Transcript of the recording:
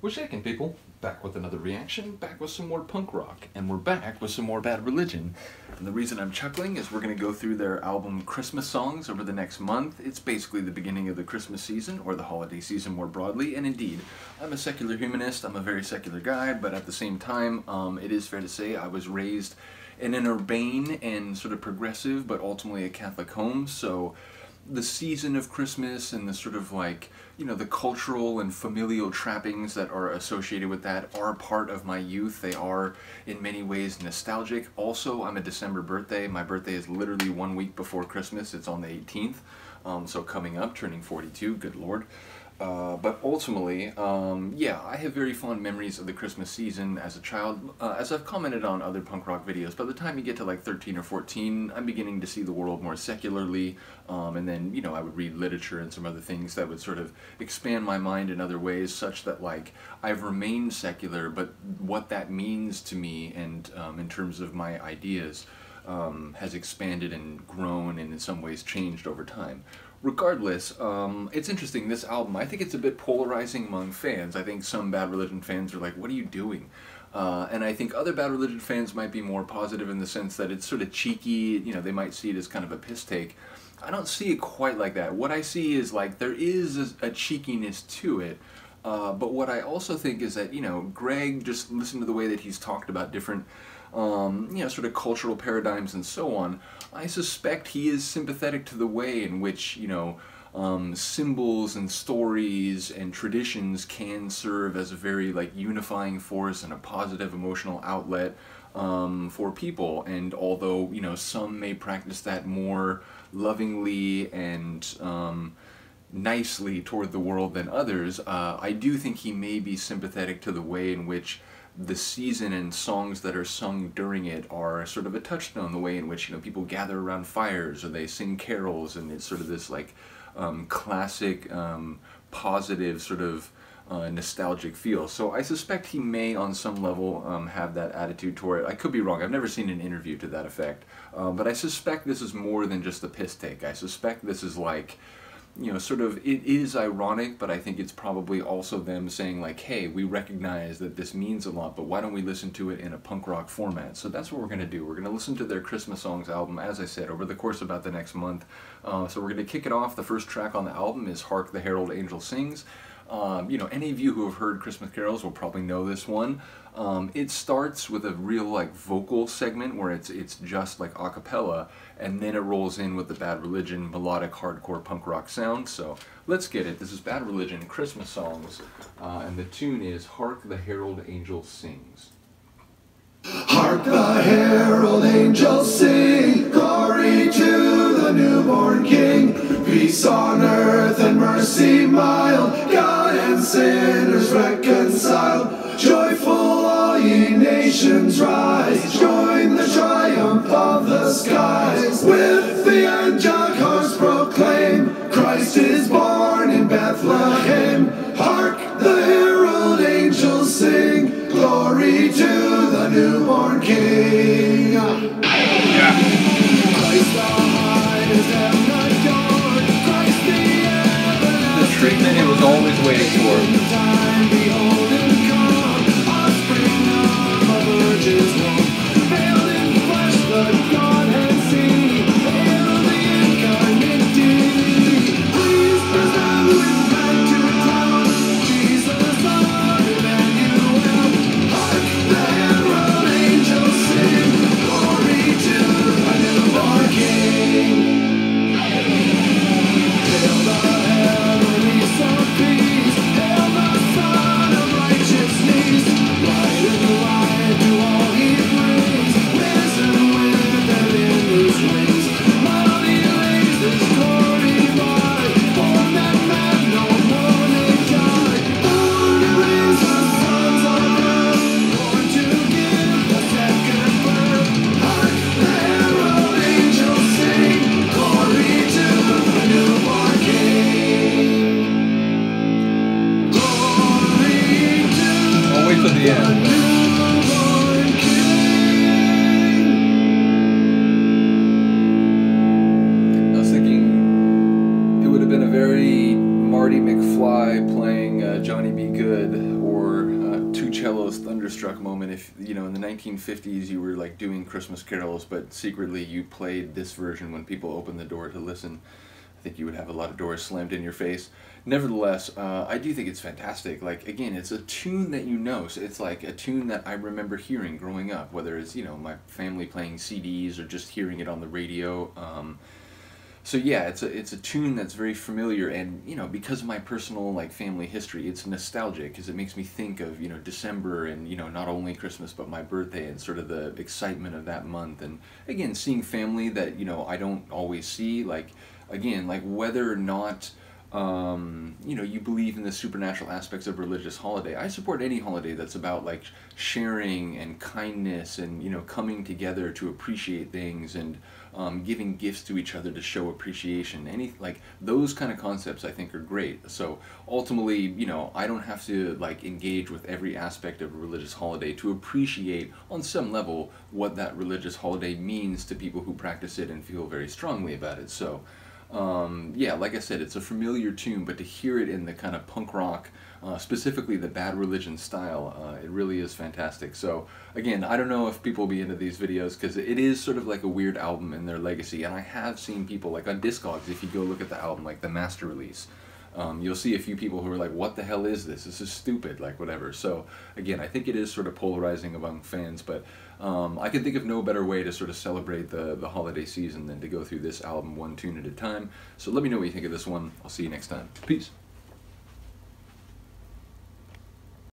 What's shaking, people? Back with another reaction, back with some more punk rock, and we're back with some more Bad Religion. And the reason I'm chuckling is we're going to go through their album Christmas Songs over the next month. It's basically the beginning of the Christmas season, or the holiday season more broadly, and indeed, I'm a secular humanist, I'm a very secular guy, but at the same time, it is fair to say I was raised in an urbane and sort of progressive, but ultimately a Catholic home, so the season of Christmas and the sort of like, you know, the cultural and familial trappings that are associated with that are part of my youth. They are in many ways nostalgic. Also, I'm a December birthday. My birthday is literally 1 week before Christmas. It's on the 18th, so coming up, turning 42, good lord. But ultimately, yeah, I have very fond memories of the Christmas season as a child. As I've commented on other punk rock videos, by the time you get to like 13 or 14, I'm beginning to see the world more secularly, and then, you know, I would read literature and some other things that would sort of expand my mind in other ways, such that, like, I've remained secular, but what that means to me and in terms of my ideas has expanded and grown and in some ways changed over time. Regardless, it's interesting, this album, I think it's a bit polarizing among fans. I think some Bad Religion fans are like, what are you doing? And I think other Bad Religion fans might be more positive in the sense that it's sort of cheeky, you know, they might see it as kind of a piss take. I don't see it quite like that. What I see is, like, there is a cheekiness to it, but what I also think is that, you know, Greg, just listen to the way that he's talked about different you know, sort of cultural paradigms and so on. I suspect he is sympathetic to the way in which, you know, symbols and stories and traditions can serve as a very, like, unifying force and a positive emotional outlet for people. And although, you know, some may practice that more lovingly and nicely toward the world than others, I do think he may be sympathetic to the way in which the season and songs that are sung during it are sort of a touchstone, the way in which, you know, people gather around fires or they sing carols, and it's sort of this, like, classic, positive sort of nostalgic feel. So I suspect he may on some level have that attitude toward it. I could be wrong, I've never seen an interview to that effect, but I suspect this is more than just a piss take. I suspect this is, like, you know, sort of, it is ironic, but I think it's probably also them saying, like, hey, we recognize that this means a lot, but why don't we listen to it in a punk rock format? So that's what we're going to do. We're going to listen to their Christmas Songs album, as I said, over the course of about the next month. So we're going to kick it off. The first track on the album is Hark, the Herald Angel Sings. You know, any of you who have heard Christmas carols will probably know this one. It starts with a real, like, vocal segment where it's just like a cappella, and then it rolls in with the Bad Religion melodic hardcore punk rock sound. So let's get it. This is Bad Religion Christmas Songs, and the tune is Hark, the Herald Angel Sings. Hark the herald angels sing, glory to the newborn King. Peace on earth and mercy mild, God and sinners reconciled. Joyful all ye nations rise, join the triumph of the skies. With the angelic hosts proclaim, Christ is born in Bethlehem. Hark the herald angels sing, glory to the newborn King. Christ the highest heaven adored, Christ the The treatment it was always waiting for. time beholding come, offspring of a virgin's womb, veiled in flesh the Godhead see, hail the incarnate deity. Please preserve with back to town, Jesus our Emmanuel. Hark the herald angels sing, glory to the newborn King. Hail the heavenly Son of Peace, hail the Son of Righteousness, light and light to all he brings, risen with them in his wings. While he lays his glory by, born that man no more may die, born to raise the sons of earth, born to give the second birth. Hark the herald angels sing, glory to the newborn King. Glory to I'll wait till the the end. newborn King. I was thinking it would have been a very Marty McFly playing Johnny B. Good, or cello's thunderstruck moment. If, you know, in the 1950s you were like doing Christmas carols, but secretly you played this version when people opened the door to listen, I think you would have a lot of doors slammed in your face. Nevertheless, I do think it's fantastic. Like, again, it's a tune that you know, so it's like a tune that I remember hearing growing up, whether it's, you know, my family playing CDs or just hearing it on the radio. So yeah, it's a tune that's very familiar, and, you know, because of my personal, like, family history, it's nostalgic, because it makes me think of, you know, December and, you know, not only Christmas but my birthday and sort of the excitement of that month. And again, seeing family that, you know, I don't always see, like, again, like, whether or not you know, you believe in the supernatural aspects of religious holiday. I support any holiday that's about, like, sharing and kindness and, you know, coming together to appreciate things and giving gifts to each other to show appreciation. Any, like, those kind of concepts I think are great. So ultimately, you know, I don't have to, like, engage with every aspect of a religious holiday to appreciate on some level what that religious holiday means to people who practice it and feel very strongly about it. So yeah, like I said, it's a familiar tune, but to hear it in the kind of punk rock, specifically the Bad Religion style, it really is fantastic. So again, I don't know if people will be into these videos, because it is sort of like a weird album in their legacy, and I have seen people, like on Discogs, if you go look at the album, like the master release, you'll see a few people who are like, what the hell is this? This is stupid, like whatever. So again, I think it is sort of polarizing among fans, but I can think of no better way to sort of celebrate the holiday season than to go through this album one tune at a time. So let me know what you think of this one. I'll see you next time. Peace.